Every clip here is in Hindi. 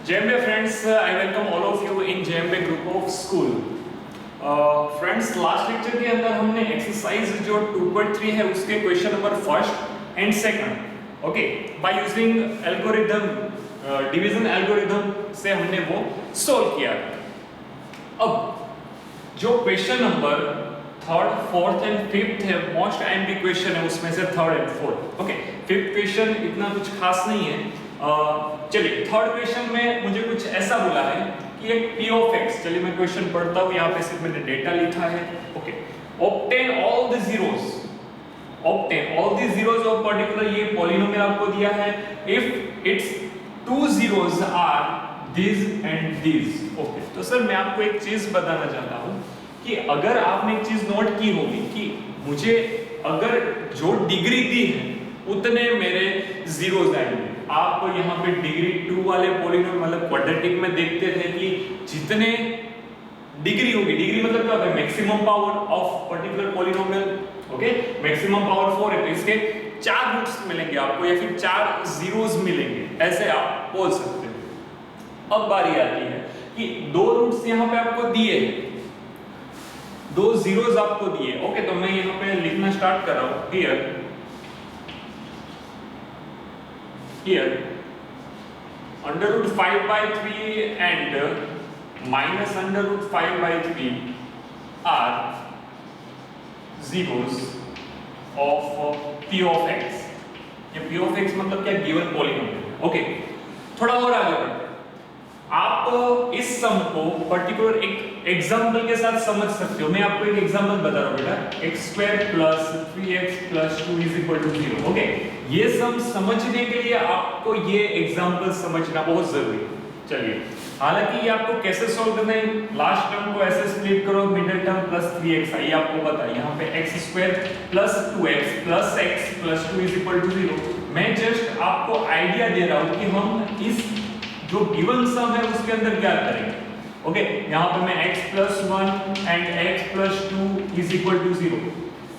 JMB friends, I welcome all of you in JMB group of school. Friends last lecture के अंदर हमने एक्सरसाइज जो 2.3 है उसके question number first and second okay by using algorithm division algorithm से हमने वो सॉल्व किया। अब जो question number third fourth and fifth है मोस्ट एमपी क्वेश्चन है उसमें से third and fourth okay. Fifth question इतना कुछ खास नहीं है। चलिए थर्ड क्वेश्चन में मुझे कुछ ऐसा बोला है कि एक p of x, चलिए मैं क्वेश्चन पढ़ता हूँ, यहाँ पे सिर्फ मैंने डेटा लिखा है okay. obtain all the zeros of particular ये पॉलिनोमियल आपको दिया है if its two zeros are these and these okay. तो सर मैं आपको एक चीज बताना चाहता हूँ कि अगर आपने एक चीज नोट की होगी कि मुझे अगर जो डिग्री दी है उतने मेरे जीरोस आएंगे। आप यहाँ पे डिग्री 2 वाले पॉलिनोमियल मतलब क्वाड्रेटिक में देखते थे कि जितने डिग्री होगी, डिग्री मतलब क्या होता है maximum power of particular polynomial okay. Maximum power 4 है तो इसके 4 रूट्स मिलेंगे आपको या फिर 4 जीरोस मिलेंगे, ऐसे आप बोल सकते हो। अब बारी आती है कि 2 रूट्स यहाँ पे आपको दिए हैं, 2 जीरोस आपको दिए ओके। तो मैं यहाँ पे लिखना स्टार्ट कर रहा हूँ here under root 5 by 3 and minus under root 5 by 3 are zeros of p of x। ये p of x मतलब क्या, गिवन पॉलिनोमियल ओके। थोड़ा और आगे बढ़ते हैं, आप इस सम को पर्टिकुलर एक एग्जांपल के साथ समझ सकते हो। मैं आपको एक एग्जांपल बता रहा हूं बेटा, x² + 3x + 2 = 0 ओके। ये सम समझने के लिए आपको ये एग्जांपल समझना बहुत जरूरी है। चलिए हालांकि ये आपको कैसे सॉल्व करना है, लास्ट टर्म को ऐसे स्प्लिट करो, मिडिल टर्म प्लस 3x आई आपको पता है। यहाँ पे x² + 2x + x + 2 = 0। मैं जस्ट आपको आइडिया दे रहा हूं कि हम इस जो गिवन सम है उसके अंदर क्या करेंगे ओके। यहाँ पे मैं x + 1 एंड x + 2 = 0।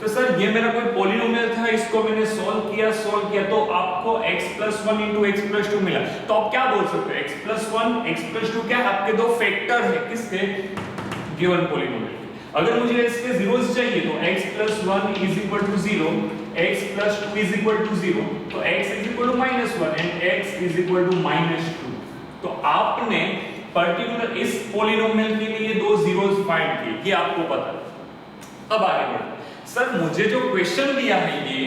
तो सर ये मेरा कोई पॉलिनोमियल था, इसको मैंने सॉल्व किया तो आपको x + 1 * x + 2 मिला। तो आप क्या बोल सकते हो, x + 1 x + 2 क्या आपके दो फैक्टर है किसके, गिवन पॉलिनोमियल। अगर मुझे इसके जीरोस चाहिए तो x + 1 = 0, x + 2 = 0, तो x = -1 एंड x = -2। तो आपने पर्टिकुलर इस पॉलिनोमियल के लिए 2 जीरोस फाइंड किए, ये आपको पता है। अब आगे बढ़ते, सर मुझे जो क्वेश्चन दिया है ये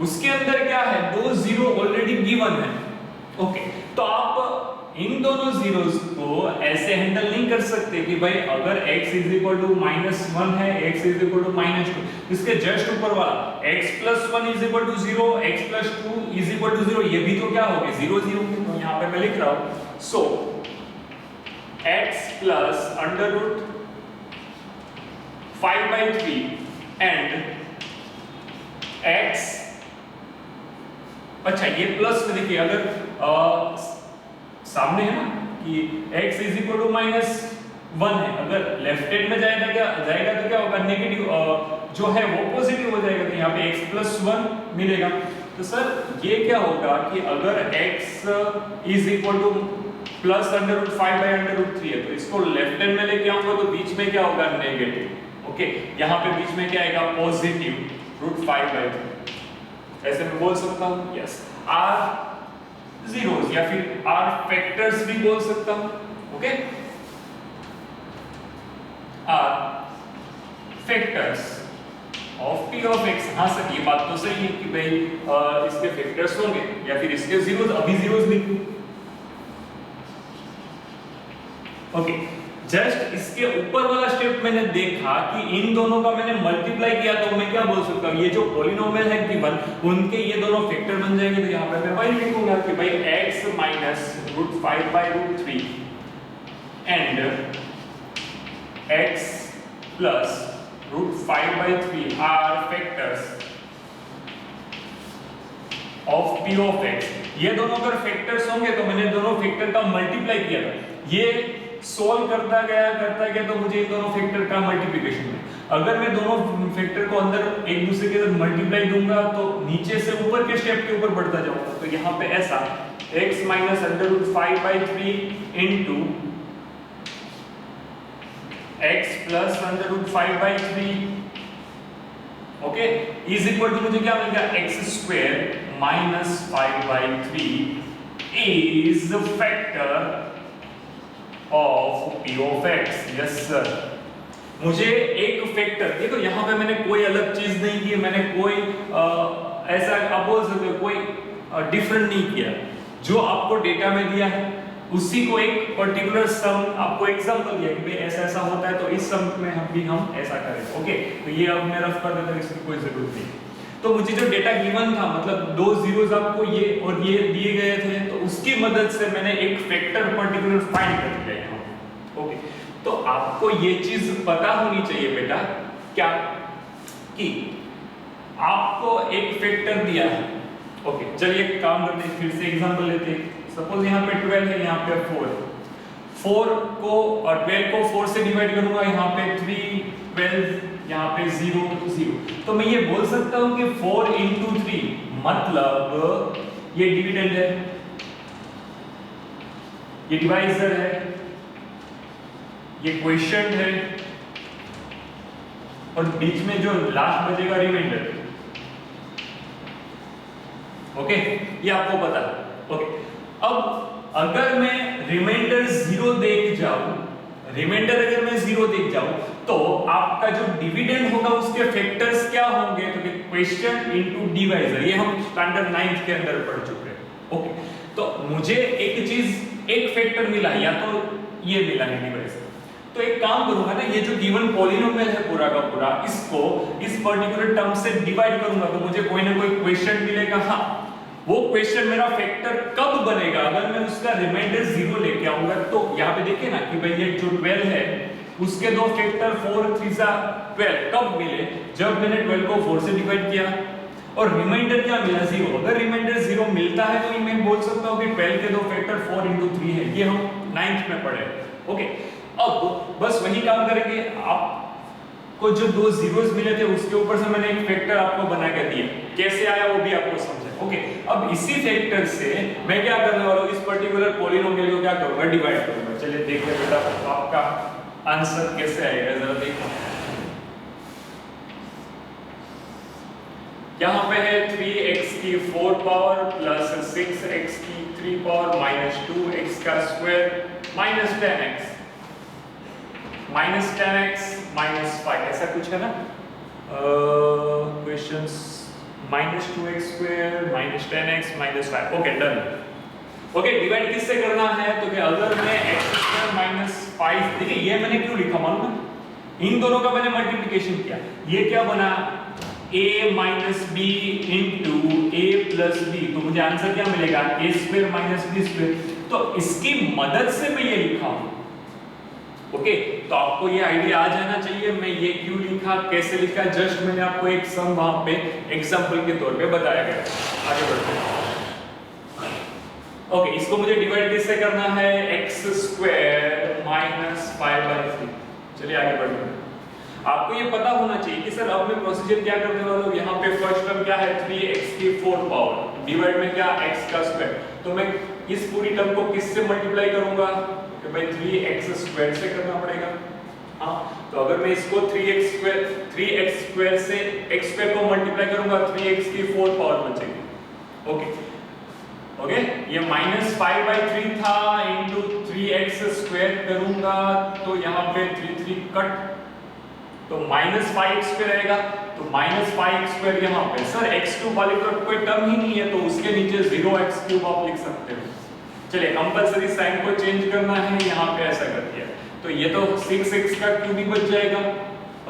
उसके अंदर क्या है, 2 जीरो ऑलरेडी गिवन है ओके। तो आप इन दोनों जीरोस को ऐसे हैंडल नहीं कर सकते कि भाई अगर x = -1 है, x = -2, इसके जस्ट ऊपर वाला x + 1 = 0, x + 2 = 0, ये भी तो क्या हो गए 0 0। तो यहाँ पे मैं लिख रहा हूँ so x plus under root 5 by 3 and x, अच्छा ये प्लस में देखिए अगर सामने है ना कि x = -1 है, अगर लेफ्ट हैंड में जाएगा तो क्या होगा, नेगेटिव जो है वो पॉजिटिव हो जाएगा, तो यहाँ पे x + 1 मिलेगा। तो सर ये क्या होगा कि अगर x = +√5 by √3 है तो इसको लेफ्ट हैंड में लेके आऊंगा तो बीच में क्या होगा, नेगेटिव ओके। यहाँ पे बीच में क्या आएगा, पॉजिटिव √5 by 3, ऐसे मैं बोल सकता हूँ यस। r जीरोस या फिर r फैक्टर्स भी बोल सकता हूँ okay. r factors of p of x। हाँ सर ये बात तो सही है कि भाई इसके फैक्टर्स होंगे या फिर इसके जीरोस, अभी जीरोस लिखूं ओके। जस्ट इसके ऊपर वाला स्टेप मैंने देखा कि इन दोनों का मैंने मल्टीप्लाई किया तो मैं क्या बोल सकता हूँ, ये जो पॉलिनोमियल है गिवन उनके ये दोनों फैक्टर बन जाएंगे। तो यहाँ पे मैं वही लिखूंगा कि भाई x - √5 by √3 and x plus √5 by 3 are factors of p of x। ये दोनों अगर फैक्टर्स होंगे तो मैंने दोनों फैक्टर का मल्टीप्लाई किया था, ये सॉल्व करता गया तो मुझे इन दोनों फैक्टर का मल्टीप्लिकेशन मिला। अगर मैं दोनों फैक्टर को अंदर एक दूसरे के साथ मल्टीप्लाई दूंगा तो नीचे से ऊपर के स्टेप के ऊपर बढ़ता जाऊंगा। तो यहाँ पे ऐसा x minus under root 5/3 into x plus under root 5/3 okay is equal to मुझे क्या मिलेगा x square minus 5/3 is factor of p of x। Yes sir, मुझे एक फैक्टर, देखो यहाँ पे मैंने कोई अलग चीज नहीं की, मैंने कोई ऐसा आप बोल सकते हो कोई डिफरेंट नहीं किया। जो आपको डेटा में दिया है उसी को एक पर्टिकुलर सम आपको एग्जांपल दिया कि भाई ऐसा ऐसा होता है तो इस सम में हम ऐसा करें। ओके, तो ये अब मैं रफ कर देता हूं, इसकी कोई जरूरत नहीं। तो मुझे जो डेटा गिवन था, मतलब दो जीरोस आपको ये और ये दिए गए थे, तो उसकी मदद से मैंने एक फैक्टर पर्टिकुलर फाइंड कर दिया यहाँ। ओके, तो आपको ये चीज पता होनी चाहिए बेटा क्या कि आपको एक फैक्टर दिया है। ओके, चलिए काम करते हैं, फिर से एग्जांपल लेते हैं। सपोज यहाँ पे 12 है, यहाँ पे 4 को और 12 को 4 से डिवाइड करूंगा, यहाँ पे 3 12, यहाँ पे 0 0। तो मैं ये बोल सकता हूँ कि 4 into 3 मतलब ये डिविडेंड है, ये डिवाइजर है, ये क्वेश्चन है, और बीच में जो लास्ट बचेगा रिमाइंडर। ओके, ये आपको पता है। ओके, अब अगर मैं रिमाइंडर 0 देख जाऊं, रिमाइंडर अगर मैं 0 देख जाऊं तो आपका जो डिविडेंड होगा उसके फैक्टर्स क्या होंगे? तो क्वेश्चन इनटू डिवाइजर, ये हम स्टैंडर्ड 9th के अंदर पढ़ चुके हैं। ओके, तो मुझे एक चीज एक फैक्टर मिला, या तो ये मिला है डिवाइजर। तो एक काम करूंगा ना, ये जो गिवन पॉलिनोमियल है पूरा का पूरा, इसको इस पर्टिकुलर टर्म से डिवाइड करूंगा तो मुझे कोई ना कोई क्वेश्चन मिलेगा। हाँ, वो क्वेश्चन मेरा फैक्टर कब बनेगा? अगर मैं उसका रिमाइंडर 0 लेके आऊंगा। तो यहाँ पे देखिए ना कि भाई ये जो 12 है उसके दो फैक्टर 4 3 12 कब मिले? जब मैंने 12 को 4 से डिवाइड किया। और रिमाइंडर क्या मिला? 0। अगर रिमाइंडर 0 मिलता है तो मैं बोल सकता हूँ कि 12 के दो फैक्टर 4 into 3 है। ये हम 9th में पढ़े। ओके, अब बस वही काम करेंगे। आपको जो दो जीरोस मिले थे उसके ऊपर से मैंने एक फैक्टर आपको बना के दिया, कैसे आया वो भी आपको समझे। ओके, अब इसी फैक्टर से मैं क्या करने वाला हूँ, इस पर्टिकुलर पॉलिनोमियल को क्या करूंगा? डिवाइड करूंगा। चलिए देखते हैं बेटा आपका आंसर कैसे आएगा, जरा देखो। यहाँ पे है 3x की 4 पावर प्लस 6x की 3 पावर माइनस 2x का स्क्वायर माइनस 10x माइनस 5, ऐसा कुछ है ना questions. Minus 2x square minus 10x minus 5। Okay, done. Okay, divide किससे करना है? तो कि अगर मैं x स्क्वायर माइनस 5, देखिए ये मैंने क्यों लिखा मालूम है? इन दोनों का मैंने मल्टीप्लिकेशन किया, ये क्या बना? a minus b into a plus b। तो मुझे आंसर क्या मिलेगा? a square minus b square. तो इसकी मदद से मैं ये लिखा हूं। ओके, तो आपको ये आइडिया आ जाना चाहिए मैं ये क्यों लिखा, कैसे लिखा। जस्ट मैंने आपको एक सम वहां पे एग्जांपल के तौर पे बताया गया। आगे बढ़ते हैं। ओके, इसको मुझे डिवाइड किससे करना है? x square minus 5/3। चलिए आगे बढ़ते हैं। आपको ये पता होना चाहिए कि सर अब मैं प्रोसीजर क्या करने वाला हूँ। यहाँ पे फर्स्ट टर्म क्या है? 3x की 4 पावर डिवाइड में क्या? x का स्क्वायर। तो मैं इस पूरी टर्म को किससे मल्टीप्लाई करूंगा? कि भाई 3x स्क्वायर से करना पड़ेगा। हाँ, तो अगर मैं इसको 3x स्क्वायर से x स्क्वायर को मल्टीप्लाई करूंगा, 3x की 4 पावर बचेगी। ओके, ये माइनस 5/3 था इंटू 3x स्क्वायर करूंगा तो यहाँ पे 3 कट, तो माइनस 5 स्क्वायर रहेगा। तो माइनस 5 स्क्वायर यहाँ पे सर x³ वाली तो कोई टर्म ही नहीं है, तो उसके नीचे 0x³ आप लिख सकते हो। चलिए, कंपलसरी साइन को चेंज करना है, यहाँ पे ऐसा कर दिया तो ये तो 6x का क्यूब ही बच जाएगा।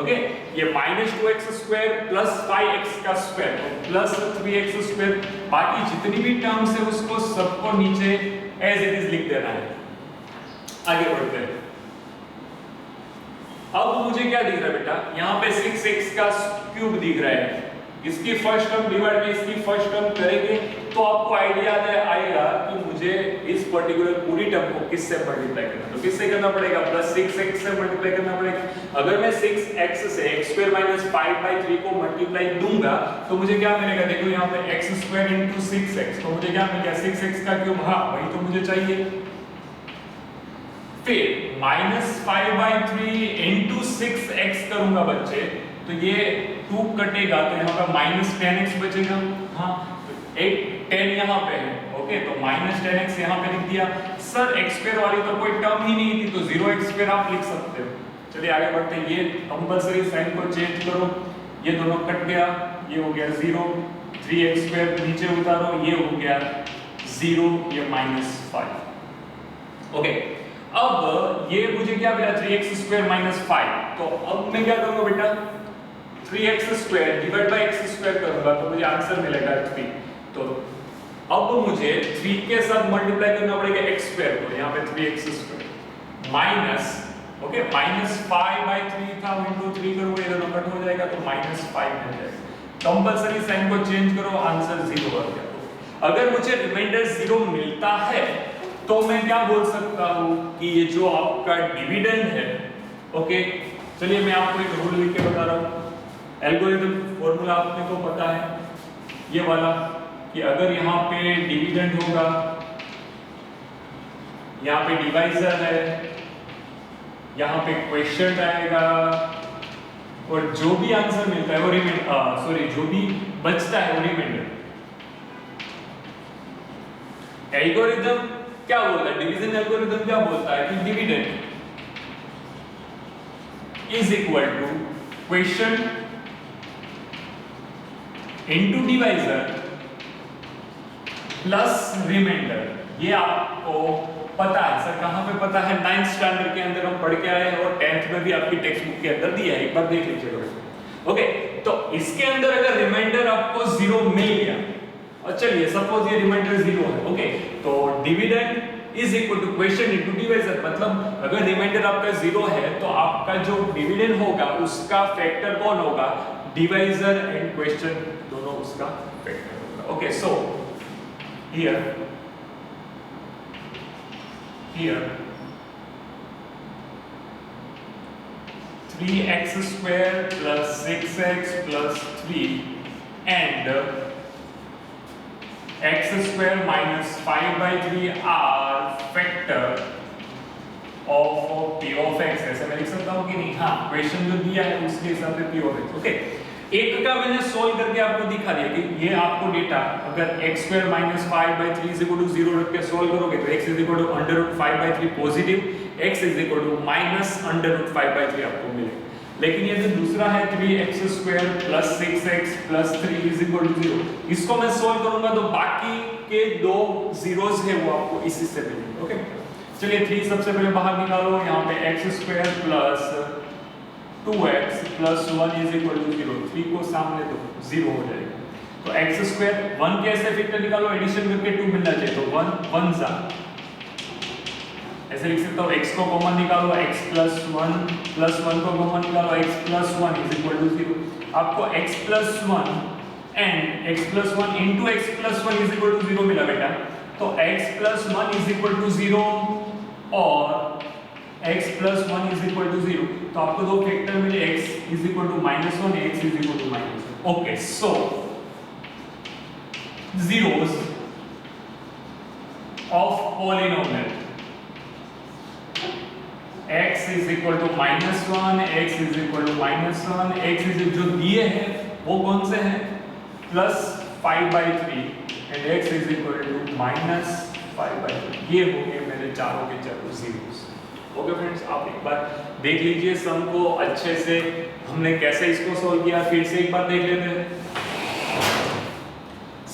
ओके, ये minus 2x square plus 5x का स्क्वायर तो प्लस 3x स्क्वायर। बाकी जितनी भी टर्म्स है उसको सबको नीचे एज इट इज लिख देना है। आगे बढ़ते हैं। अब मुझे क्या दिख रहा है बेटा? यहाँ पे 6x का क्यूब दिख रहा है। इसकी फर्स्ट टर्म डिवाइड में इसकी फर्स्ट टर्म करेंगे तो आपको आइडिया आएगा कि मुझे इस पर्टिकुलर पूरी टर्म को किससे मल्टीप्लाई करना, तो किससे करना पड़ेगा, प्लस 6x से मल्टीप्लाई करना पड़ेगा। अगर मैं 6x से x² - 5/3 को मल्टीप्लाई दूंगा तो मुझे क्या मिलेगा, देखो यहाँ पे x² * 6x, तो मुझे क्या मिल गया, 6x का क्यूब, हाँ वही तो मुझे चाहिए। फिर -5/3 * 6x करूंगा बच्चे, तो ये 2 कटेगा तो यहाँ पे -10x बचेगा, हाँ एक 10 यहाँ पे है, ओके, तो -10x यहाँ पे लिख दिया। सर x² वाली तो कोई टर्म ही नहीं थी, तो 0x² आप लिख सकते हो। चलिए आगे बढ़ते हैं, ये कंपलसरी साइन को चेंज करो, ये दोनों कट गया, ये हो गया 0, 3x² नीचे उतारो, ये हो गया 0, ये -5, ओके। अब ये मुझे क्या मिला, 3x² - 5, तो अब मैं क्या करूंगा बेटा, 3x² डिवाइड बाय x² करूंगा तो मुझे आंसर मिलेगा 3। तो अब मुझे 3 के साथ मल्टीप्लाई करना पड़ेगा x², तो यहाँ पे 3x² माइनस, ओके, -5/3 था, इंटू 3 करूंगा, ये दोनों कट हो जाएगा तो -5 मिल जाएगा। कंपलसरी साइन को चेंज करो, आंसर 0 आ गया। तो अगर मुझे रिमाइंडर 0 मिलता है तो मैं क्या बोल सकता हूं कि ये जो आपका डिविडेंड है, ओके, चलिए मैं आपको एक रूल लिख के बता रहा हूं। एल्गोरिथम फॉर्मूला आपने को पता है, ये वाला, कि अगर यहाँ पे डिविडेंड होगा, यहाँ पे डिवाइजर है, यहाँ पे क्वेश्चन आएगा, और जो भी आंसर मिलता है वो जो भी बचता है वो रिमाइंडर। एल्गोरिथम क्या बोलता है, डिवीजन एल्गोरिथम क्या बोलता है कि dividend is equal to question into divisor plus remainder. ये आपको पता है, सर कहां पे पता है, 9th स्टैंडर्ड के अंदर हम पढ़ के आए हैं और 10th में भी आपकी टेक्स्ट बुक के अंदर दिया है, एक बार देख लीजिएगा, ओके। तो इसके अंदर अगर रिमाइंडर आपको 0 मिल गया, और चलिए सपोज ये रिमाइंडर 0 है, ओके, तो dividend is equal to question into divisor, मतलब अगर रिमाइंडर आपका 0 है तो आपका जो डिविडेंड होगा उसका फैक्टर कौन होगा, डिवाइजर एंड क्वेश्चन दोनों उसका फैक्टर होगा, okay. So here 3x² + 6x + 3 and x² - 5/3 are factor of p of x। ऐसे मैं लिख सकता हूँ कि नहीं, हाँ क्वेश्चन जो दिया है उसके हिसाब से p of x, ओके। एक का मैंने सोल्व करके आपको दिखा दिया कि ये आपको डेटा अगर x² - 5/3 = 0 रख के सोल्व करोगे तो x = √5/3 पॉजिटिव, x = -√5/3 आपको मिलेगा। लेकिन ये जो दूसरा है 3x² + 6x + 3 = 0, इसको मैं सोल्व करूंगा तो बाकी के दो जीरोस है वो आपको इसी से मिलेंगे, ओके। चलिए 3 सबसे पहले बाहर निकालो, यहाँ पे x² + 2x + 1 = 0, 3 को सामने दो, 0 हो जाएगा। तो x² 1 कैसे फैक्टर निकालो, एडिशन करके 2 मिलना चाहिए, तो 1 1 सा ऐसे लिख सकता हूँ, x को कॉमन निकालो, x + 1 को कॉमन निकालो, x + 1 = 0। आपको x + 1 and x + 1 into x + 1 = 0 मिला बेटा। तो x + 1 = 0 और x + 1 = 0, तो आपको दो फैक्टर मिले, x = -1, x = -1, okay. So zeros of polynomial x = -1, x = -1, x जो दिए हैं वो कौन से हैं, +5/3 एंड x = -5/3। ये हो गए मेरे चारों के चारों zeros, ओके फ्रेंड्स। आप एक बार देख लीजिए सम को अच्छे से, हमने कैसे इसको सॉल्व किया, फिर से एक बार देख लेते हैं।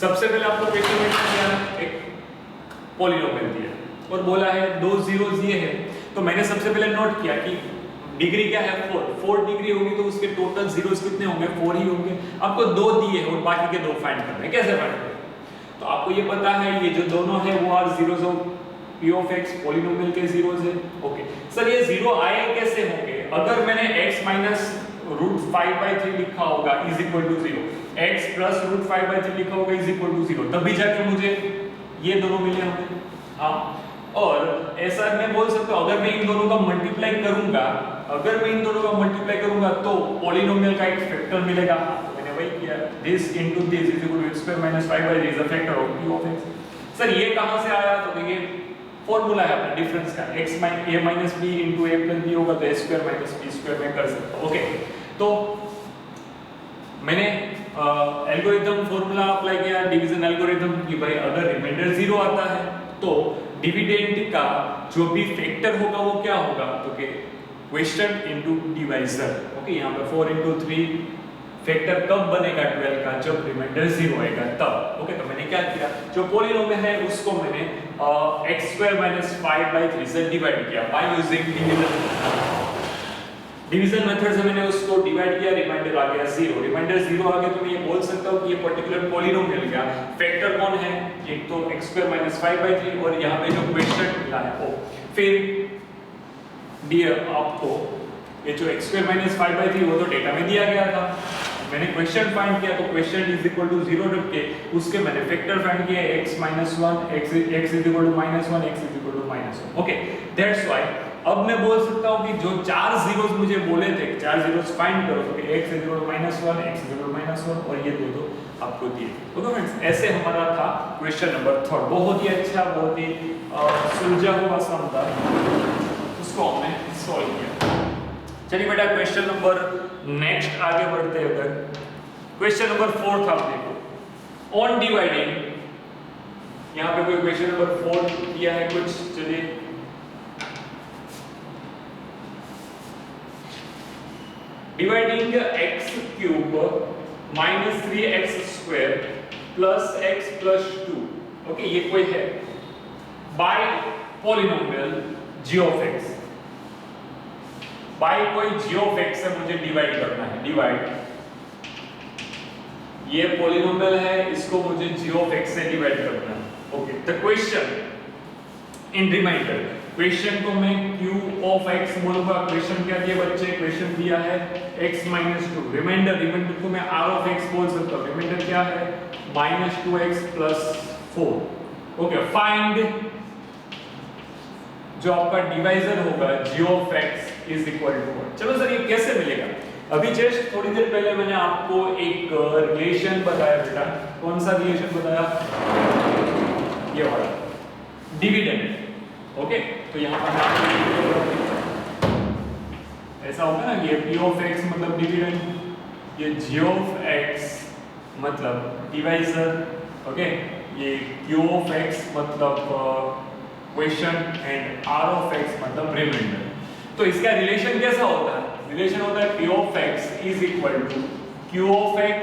सबसे पहले आपको क्वेश्चन में दिया एक पॉलीनोमियल दिया और बोला है दो जीरोस ये है, तो मैंने सबसे पहले नोट किया कि डिग्री क्या है 4 डिग्री होगी तो उसके टोटल जीरोस कितने होंगे, 4 ही होंगे। आपको 2 दिए और बाकी के 2 फाइंड करने हैं, कैसे फाइंड करें, तो आपको ये पता है ये जो दोनों है वो are zeros of p of x polynomial के जीरोस है, ओके। सर ये जीरो आए कैसे होंगे, अगर मैंने x - √5/3 लिखा होगा = 0, x + √5/3 लिखा होगा = 0, तभी जाके मुझे ये दोनों मिले होंगे, हाँ। और ऐसा मैं बोल सकता हूँ, अगर मैं इन दोनों का मल्टीप्लाई करूंगा तो पॉलिनोमियल का एक फैक्टर मिलेगा। तो मैंने वही किया, this into this is equal to x square minus 5/3 is the factor of p of x। Sir ये कहां से आया? तो देखिए फॉर्मूला है अपना डिफरेंस का, x a minus b into a plus b होगा तो a square minus b square में कर सकता हूं। ओके, तो मैंने एल्गोरिथम फॉर्मूला अप्लाई किया, डिवीजन एल्गोरिथम, कि भाई अगर रिमाइंडर 0 आता है तो डिविडेंड का जो भी फैक्टर होगा वो क्या होगा, तो कि क्वेश्चन इनटू डिवाइजर। ओके, यहाँ पे 4 into 3 फैक्टर कब बनेगा 12 का? जब रिमाइंडर 0 आएगा तब। ओके, तो मैंने क्या किया, जो पॉलिनोमियल है उसको मैंने x स्क्वायर माइनस 5/3 से डिवाइड किया बाय यूजिंग डिवीजन मेथड से मैंने उसको डिवाइड किया, रिमाइंडर आ गया 0। रिमाइंडर 0 आ गया तो मैं ये बोल सकता हूँ कि ये पर्टिकुलर पॉलिनोमियल का फैक्टर कौन है? एक तो x स्क्वायर माइनस 5/3 और यहाँ पे जो क्वेश्चन मिला है वो। फिर डियर आपको ये जो x स्क्वायर माइनस 5/3 वो तो डेटा में दिया गया था, मैंने क्वेश्चन फाइंड किया तो क्वेश्चन इज इक्वल टू 0 रख के उसके मैंने फैक्टर फाइंड किया, x minus 1, x is equal to -1, x is equal to -1। Okay, that's why अब मैं बोल सकता हूं कि जो 4 जीरोस मुझे बोले थे, 4 जीरोस फाइंड करो, तो x is equal to -1, x is equal to -1 और ये दो आपको दिए। ओके फ्रेंड्स, ऐसे हमारा था क्वेश्चन नंबर 3। बहुत ही अच्छा, बहुत ही सुलझा हुआ सम था, उसको हमने सॉल्व किया। चलिए बेटा क्वेश्चन नंबर नेक्स्ट आगे बढ़ते हैं। अगर क्वेश्चन नंबर 4 था, आप देखो ऑन डिवाइडिंग, यहाँ पे कोई क्वेश्चन नंबर 4 दिया है कुछ, चलिए dividing x cube minus 3x square plus x plus 2। Okay, ये कोई है by polynomial g of x, by कोई g ऑफ x से मुझे डिवाइड करना है। डिवाइड, ये पॉलिनोमियल है, इसको मुझे g ऑफ x से डिवाइड करना है। Okay, the question in remainder, question को मैं q ऑफ x बोलूंगा। क्वेश्चन क्या दिया बच्चे? क्वेश्चन दिया है x minus 2। रिमाइंडर, रिमाइंडर को मैं r ऑफ x बोल सकता हूं। रिमाइंडर क्या है? -2x plus 4। ओके, फाइंड जो आपका डिवाइजर होगा g of x is equal to 1। चलो सर ये कैसे मिलेगा? अभी जस्ट थोड़ी देर पहले मैंने आपको एक रिलेशन बताया बेटा। कौन सा रिलेशन बताया? ये वाला, डिविडेंड। ओके, तो यहाँ पर ऐसा होगा ना, ये p ऑफ x मतलब डिविडेंड, ये g ऑफ x मतलब डिवाइजर। ओके, ये q ऑफ x मतलब question and r of x मतलब रिमाइंडर। तो इसका रिलेशन कैसा होता है? रिलेशन होता है p of x is equal to q of x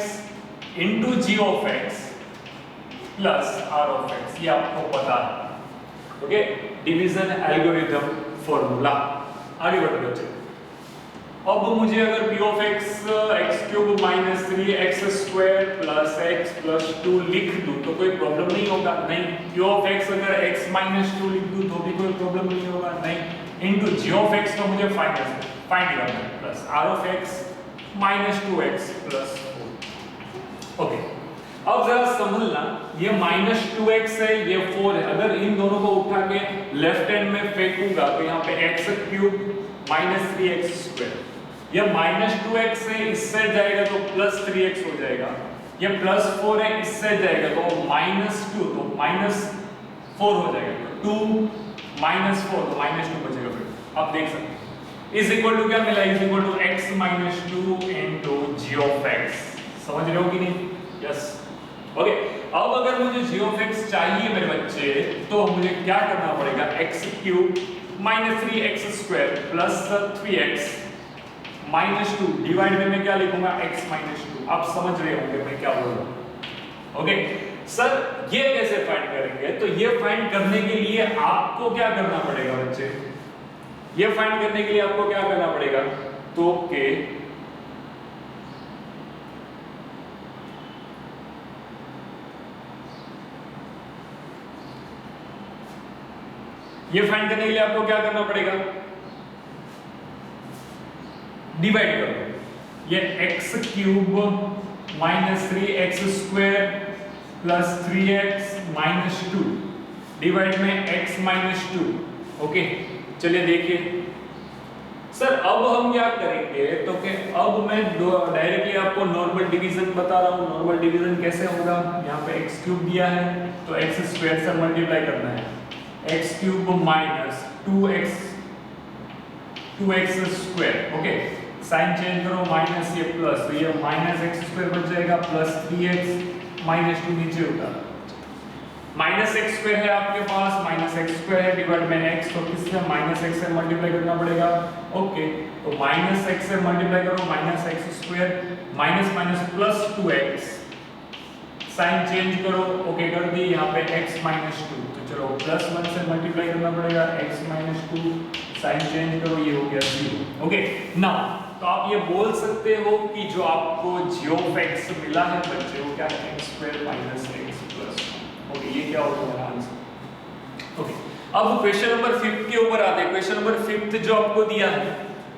into g of x plus r of x। ये आपको पता है। Okay, division algorithm formula. आगे बढ़ो बच्चे। अब मुझे अगर p of x x cube minus 3x square plus x plus 2 लिख दूं तो कोई प्रॉब्लम नहीं होगा? नहीं। p ऑफ x अगर x माइनस 2 लिख दूं तो भी कोई प्रॉब्लम नहीं होगा? नहीं। इनटू g ऑफ x को मुझे फाइंड करना है, plus r of x minus 2x plus 4। Okay, अब जरा समझना, ये -2x है, ये 4 है। अगर इन दोनों को उठा के लेफ्ट हैंड में फेंकूंगा तो यहाँ पे x cube minus 3x square, ये -2x है, इससे जाएगा तो +3x हो जाएगा। ये +4 है, इससे जाएगा तो -2, तो -4 हो जाएगा। 2 -4 तो -2 बचेगा। फिर आप देख सकते हैं इज इक्वल टू क्या मिला? Is equal to x - 2 into g of x। समझ रहे हो कि नहीं? यस। ओके, अब अगर मुझे g ऑफ x चाहिए मेरे बच्चे, तो मुझे क्या करना पड़ेगा? x cube minus 3x square plus 3x minus 2 divide में मैं क्या लिखूंगा? x minus 2। आप समझ रहे होंगे मैं क्या बोल रहा हूं। ओके सर, ये कैसे फाइंड करेंगे? तो ये फाइंड करने के लिए आपको क्या करना पड़ेगा बच्चे? ये फाइंड करने के लिए आपको क्या करना पड़ेगा? तो के ये फाइंड करने के लिए आपको क्या करना पड़ेगा? डिवाइड करो। ये x cube minus 3x square plus 3x minus 2 divide में x माइनस 2। ओके, चलिए देखिए सर अब हम क्या करेंगे, तो कि अब मैं डायरेक्टली आपको नॉर्मल डिवीजन बता रहा हूँ। नॉर्मल डिवीजन कैसे होगा, यहाँ पे x क्यूब दिया है तो x स्क्वायर से मल्टीप्लाई करना है, x cube minus 2x square. Okay, sign change करो, माइनस ये प्लस, तो ये माइनस x स्क्वायर बच जाएगा प्लस 3x माइनस 2 नीचे होगा, माइनस एक्स स्क्वायर है आपके पास, माइनस एक्स स्क्वायर है डिवाइड में x, तो किससे माइनस x से मल्टीप्लाई करना पड़ेगा। ओके, तो माइनस x से मल्टीप्लाई करो, minus x square minus minus plus 2x, sign change करो, ओके कर दी, यहाँ पे x माइनस 2, तो चलो प्लस 1 से मल्टीप्लाई करना पड़ेगा, x माइनस 2, साइन चेंज करो, ये हो गया 0। ओके, नाउ तो आप ये बोल सकते हो कि जो आपको g ऑफ x मिला है बच्चे वो क्या है, x square minus x plus 1। Okay, ये क्या होगा हमारा आंसर। ओके, अब क्वेश्चन नंबर 5 के ऊपर आते हैं। क्वेश्चन नंबर 5 जो आपको दिया है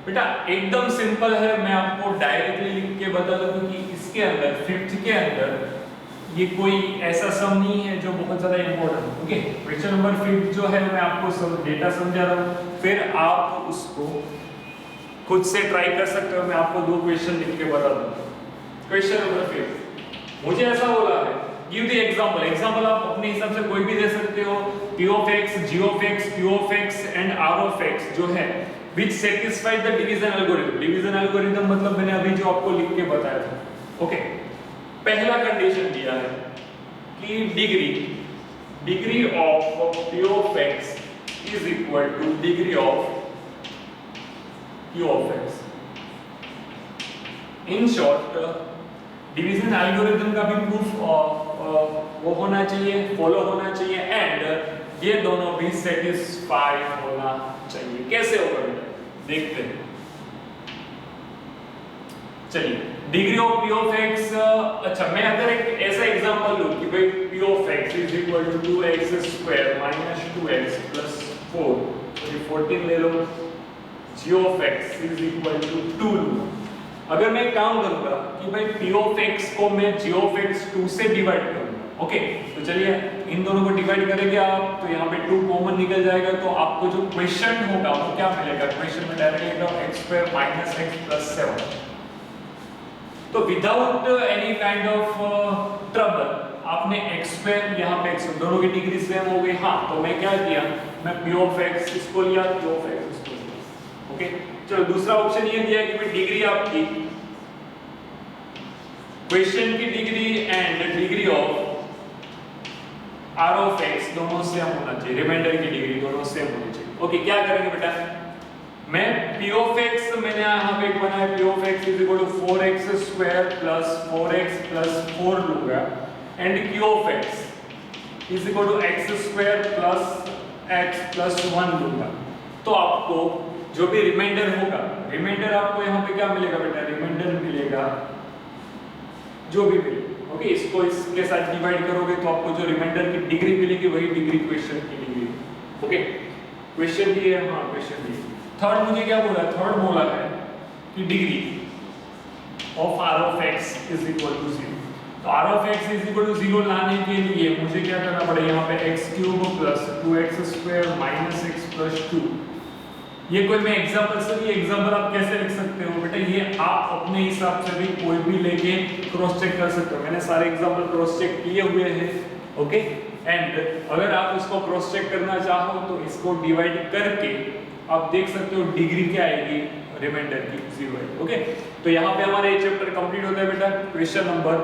बेटा एकदम सिंपल है, मैं आपको डायरेक्टली लिख के बता दूं कि इसके अंदर 5th के अंदर ये कोई ऐसा सम नहीं है जो बहुत ज्यादा इंपॉर्टेंट। ओके, क्वेश्चन नंबर 5 जो है मैं आपको सब डेटा समझा रहा हूं, फिर आप उसको खुद से ट्राई कर सकते हो। मैं आपको 2 क्वेश्चन लिख के बता दूं। क्वेश्चन नंबर 5 मुझे ऐसा बोला है, गिव द एग्जांपल। एग्जांपल आप अपने हिसाब से कोई भी दे सकते हो, p of x, g of x, q of x and r of x जो है which satisfy the division algorithm। Division algorithm मतलब मैंने अभी जो आपको लिख के बताया था। ओके, पहला कंडीशन दिया है कि degree of p of x is equal two degree of q of x। In short division algorithm का भी प्रूफ वो होना चाहिए, फॉलो होना चाहिए एंड ये दोनों भी सेटिस्फाई होना चाहिए। कैसे होगा बेटा, देखते हैं। चलिए, degree of p of x, अच्छा मैं अगर एक ऐसा एग्जांपल लूं कि भाई p of x is equal to 2x square minus 2x plus 4, तो ये 14 ले लो, g of x is equal to 2 लूं। अगर मैं काम करूंगा कि भाई p of x को मैं g of x 2 से डिवाइड करूंगा। ओके, तो चलिए इन दोनों को डिवाइड करेंगे आप, तो यहाँ पे 2 कॉमन निकल जाएगा, तो आपको जो क्वेश्चन होगा वो क्या मिलेगा, क्वेश्चन में डायरेक्टली लिखा x square minus x plus 7। तो without any kind of trouble आपने x स्क्वायर, यहाँ पे x, दोनों की डिग्री सेम हो गई। हाँ, तो मैं क्या किया, मैं p of x इसको लिया, q of x इसको लिया। ओके, चलो दूसरा ऑप्शन ये दिया कि डिग्री आपकी क्वेश्चन की degree and degree of r of x दोनों सेम होना चाहिए, रिमाइंडर की डिग्री दोनों सेम होनी चाहिए। ओके, क्या करेंगे बेटा, मैं p of x मैंने यहाँ पे बनाया, p of x is equal to 4x square plus 4x plus 4 लूंगा and q of x is equal to x square plus x plus 1 लूंगा। तो आपको जो भी रिमाइंडर होगा, रिमाइंडर आपको यहाँ पे क्या मिलेगा बेटा, रिमाइंडर मिलेगा जो भी मिले। ओके, इसको इसके साथ डिवाइड करोगे तो आपको जो रिमाइंडर की डिग्री मिलेगी वही डिग्री क्वेश्चन की डिग्री। ओके, क्वेश्चन भी है, हाँ क्वेश्चन भी। थर्ड मुझे क्या बोला, थर्ड बोला है कि degree of r of x is equal to 0। तो r of x is equal to 0 लाने के लिए मुझे क्या करना पड़ेगा, यहाँ पे x cube plus 2x square minus x plus 2। ये कोई मैं एग्जांपल से, ये एग्जांपल आप कैसे लिख सकते हो बेटा, ये आप अपने हिसाब से भी कोई भी लेके क्रॉस चेक कर सकते हो। मैंने सारे एग्जांपल क्रॉस चेक किए हुए हैं। ओके, एंड अगर आप इसको क्रॉस चेक करना चाहो तो इसको डिवाइड करके आप देख सकते हो डिग्री क्या आएगी, रिमाइंडर की 0 है। ओके, तो यहाँ पे हमारा ये चैप्टर कंप्लीट होता है बेटा। क्वेश्चन नंबर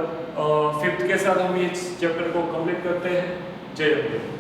5 के साथ हम ये चैप्टर को कंप्लीट करते हैं। जय हिंद।